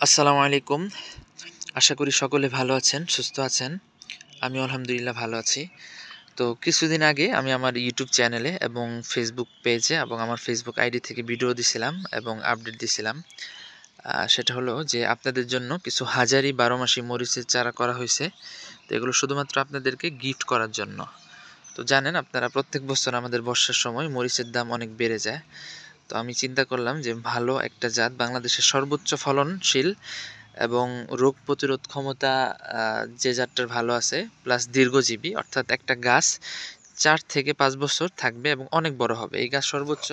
আসসালামু আলাইকুম। আশা করি সকলে ভালো আছেন, সুস্থ আছেন। আমি আলহামদুলিল্লাহ ভালো আছি। তো কিছুদিন আগে আমি আমার ইউটিউব চ্যানেলে এবং ফেসবুক পেজে এবং আমার ফেসবুক আইডি থেকে ভিডিও দিছিলাম এবং আপডেট দিছিলাম। সেটা হলো যে আপনাদের জন্য কিছু হাজারি ১২ মাসি মরিচের চারা করা হয়েছে। তো এগুলো শুধুমাত্র আপনাদেরকে গিফট করার জন্য। তো জানেন আপনারা প্রত্যেক বছর আমাদের বর্ষার সময় মরিচের দাম অনেক বেড়ে যায়। তো আমি চিন্তা করলাম যে ভালো একটা জাত, বাংলাদেশের সর্বোচ্চ ফলনশীল এবং রোগ প্রতিরোধ ক্ষমতা যে জাতটার ভালো আছে, প্লাস দীর্ঘজীবী, অর্থাৎ একটা গাছ ৪ থেকে ৫ বছর থাকবে এবং অনেক বড় হবে। এই গাছ সর্বোচ্চ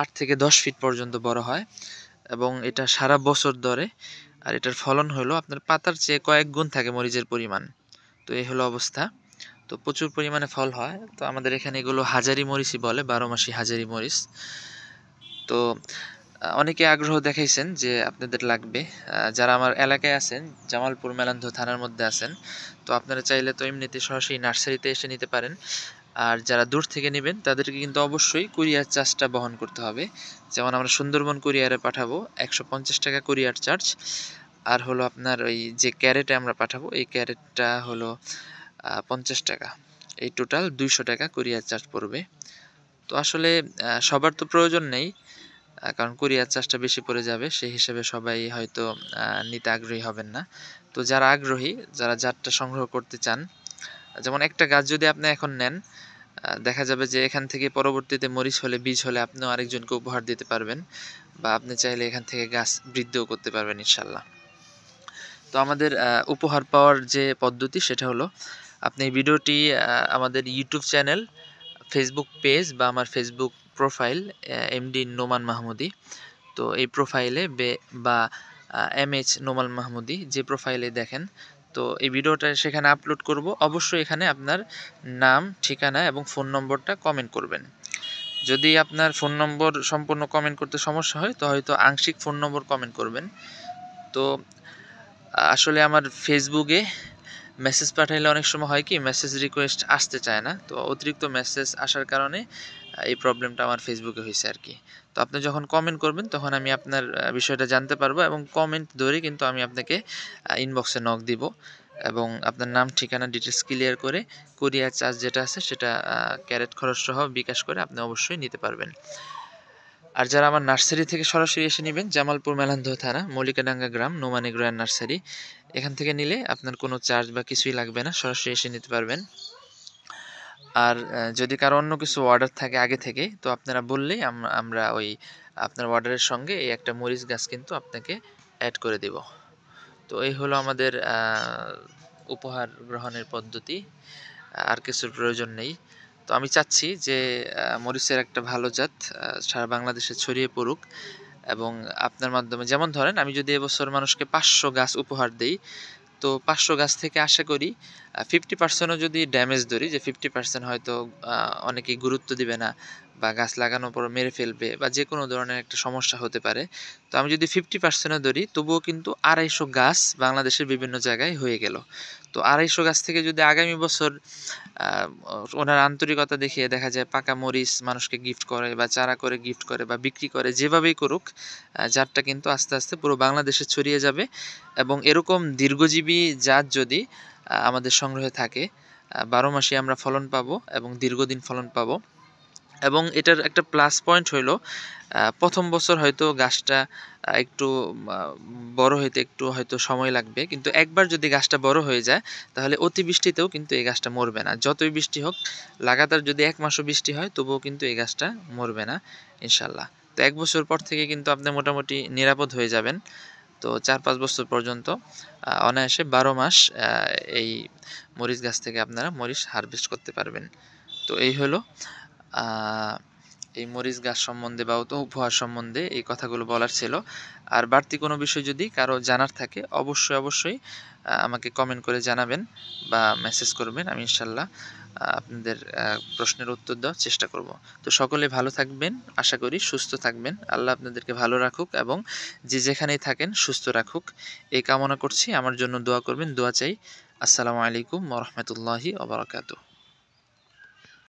৮ থেকে ১০ ফিট পর্যন্ত বড় হয় এবং এটা সারা বছর ধরে। আর এটার ফলন হলো আপনার পাতার চেয়ে কয়েক গুণ থাকে মরিচের পরিমাণ। তো এই হলো অবস্থা। তো প্রচুর পরিমাণে ফল হয়। তো আমাদের এখানে এগুলো হাজারি মরিচই বলে, ১২ মাসি হাজারি মরিচ। তো অনেকে আগ্রহ দেখাইছেন যে আপনাদের লাগবে। যারা আমার এলাকায় আছেন, জামালপুর মেলান্ধ থানার মধ্যে আছেন, তো আপনারা চাইলে তো এমনিতে সরাসরি নার্সারিতে এসে নিতে পারেন। আর যারা দূর থেকে নেবেন তাদেরকে কিন্তু অবশ্যই কুরিয়ার চার্জটা বহন করতে হবে। যেমন আমরা সুন্দরবন কুরিয়ারে পাঠাবো ১৫০ টাকা কুরিয়ার চার্জ। আর হলো আপনার ওই যে ক্যারেটে আমরা পাঠাবো, এই ক্যারেটটা হলো ৫০ টাকা। এই টোটাল ২০০ টাকা কুরিয়ার চার্জ পড়বে। তো আসলে সবার তো প্রয়োজন নেই, কারণ কুরিয়ার চার্জটা বেশি পড়ে যাবে, সেই হিসেবে সবাই হয়তো নিতে আগ্রহী হবেন না। তো যারা আগ্রহী, যারা জাতটা সংগ্রহ করতে চান, যেমন একটা গাছ যদি আপনি এখন নেন, দেখা যাবে যে এখান থেকে পরবর্তীতে মরিচ হলে, বীজ হলে আপনিও আরেকজনকে উপহার দিতে পারবেন, বা আপনি চাইলে এখান থেকে গাছ বৃদ্ধিও করতে পারবেন ইনশাল্লাহ। তো আমাদের উপহার পাওয়ার যে পদ্ধতি সেটা হলো, আপনি এই ভিডিওটি আমাদের ইউটিউব চ্যানেল, ফেসবুক পেজ বা আমার Facebook profile MD Noman Mahmudi, তো এই প্রোফাইলে বা এমএইচ নোমান মাহমুদি যে প্রোফাইলে দেখেন, তো এই ভিডিওটা সেখানে আপলোড করব। অবশ্যই এখানে আপনার নাম, ঠিকানা এবং ফোন নম্বরটা কমেন্ট করবেন। যদি আপনার ফোন নম্বর সম্পূর্ণ কমেন্ট করতে সমস্যা হয়, তো হয়তো আংশিক ফোন নম্বর কমেন্ট করবেন। তো আসলে আমার ফেসবুকে মেসেজ পাঠাইলে অনেক সময় হয় কি, মেসেজ রিকোয়েস্ট আসতে চায় না। তো অতিরিক্ত মেসেজ আসার কারণে এই প্রবলেমটা আমার ফেসবুকে হয়েছে আর কি। তো আপনি যখন কমেন্ট করবেন তখন আমি আপনার বিষয়টা জানতে পারবো এবং কমেন্ট ধরে কিন্তু আমি আপনাকে ইনবক্সে নক দিব এবং আপনার নাম, ঠিকানা, ডিটেলস ক্লিয়ার করে কুরিয়ার চার্জ যেটা আছে সেটা ক্যারেট খরচ সহ বিকাশ করে আপনি অবশ্যই নিতে পারবেন। আর যারা আমার নার্সারি থেকে সরাসরি এসে নেবেন, জামালপুর মেলান্ধ থানা, মল্লিকাডাঙ্গা গ্রাম, নোমানি গ্রয়ার নার্সারি, এখান থেকে নিলে আপনার কোনো চার্জ বা কিছুই লাগবে না, সরাসরি এসে নিতে পারবেন। আর যদি কারো অন্য কিছু অর্ডার থাকে আগে থেকে, তো আপনারা বললেই আমরা ওই আপনার অর্ডারের সঙ্গে এই একটা মরিচ গাছ কিন্তু আপনাকে অ্যাড করে দেব। তো এই হলো আমাদের উপহার গ্রহণের পদ্ধতি। আর কিছুর প্রয়োজন নেই। তো আমি চাচ্ছি যে মরিচের একটা ভালো জাত সারা বাংলাদেশে ছড়িয়ে পড়ুক এবং আপনার মাধ্যমে, যেমন ধরেন আমি যদি এবছর মানুষকে ৫০০ গাছ উপহার দেই, তো ৫০০ গাছ থেকে আশা করি 50%ও যদি ড্যামেজ ধরি, যে 50% হয়তো অনেকেই গুরুত্ব দিবে না বা গাছ লাগানোর পর মেরে ফেলবে বা যে কোনো ধরনের একটা সমস্যা হতে পারে। তো আমি যদি 50%ও ধরি, তবুও কিন্তু ২৫০ গাছ বাংলাদেশের বিভিন্ন জায়গায় হয়ে গেল। তো ২৫০ গাছ থেকে যদি আগামী বছর ওনার আন্তরিকতা দেখিয়ে দেখা যায় পাকা মরিচ মানুষকে গিফট করে বা চারা করে গিফট করে বা বিক্রি করে, যেভাবেই করুক, জাতটা কিন্তু আস্তে আস্তে পুরো বাংলাদেশে ছড়িয়ে যাবে। এবং এরকম দীর্ঘজীবী জাত যদি আমাদের সংগ্রহে থাকে, ১২ মাসে আমরা ফলন পাবো এবং দীর্ঘদিন ফলন পাবো। এবং এটার একটা প্লাস পয়েন্ট হইল, প্রথম বছর হয়তো গাছটা একটু বড় হইতে একটু হয়তো সময় লাগবে, কিন্তু একবার যদি গাছটা বড় হয়ে যায় তাহলে অতিবৃষ্টিতেও কিন্তু এই গাছটা মরবে না। যতই বৃষ্টি হোক, লাগাতার যদি ১ মাসও বৃষ্টি হয় তবুও কিন্তু এই গাছটা মরবে না ইনশাল্লাহ। তো ১ বছর পর থেকে কিন্তু আপনি মোটামুটি নিরাপদ হয়ে যাবেন। তো ৪-৫ বছর পর্যন্ত অনায়াসে ১২ মাস এই মরিচ গাছ থেকে আপনারা মরিচ হারভেস্ট করতে পারবেন। তো এই হলো এই মরিচ গাছ সম্বন্ধে বা উপহার সম্বন্ধে এই কথাগুলো বলার ছিল। আর বাড়তি কোনো বিষয় যদি কারো জানার থাকে, অবশ্যই আমাকে কমেন্ট করে জানাবেন বা মেসেজ করবেন। আমি ইনশাল্লাহ আপনাদের প্রশ্নের উত্তর দেওয়ার চেষ্টা করব। তো সকলে ভালো থাকবেন, আশা করি সুস্থ থাকবেন। আল্লাহ আপনাদেরকে ভালো রাখুক এবং যে যেখানেই থাকেন সুস্থ রাখুক, এই কামনা করছি। আমার জন্য দোয়া করবেন, দোয়া চাই। আসসালামু আলাইকুম ওয়া রাহমাতুল্লাহি ওয়া বারাকাতুহু।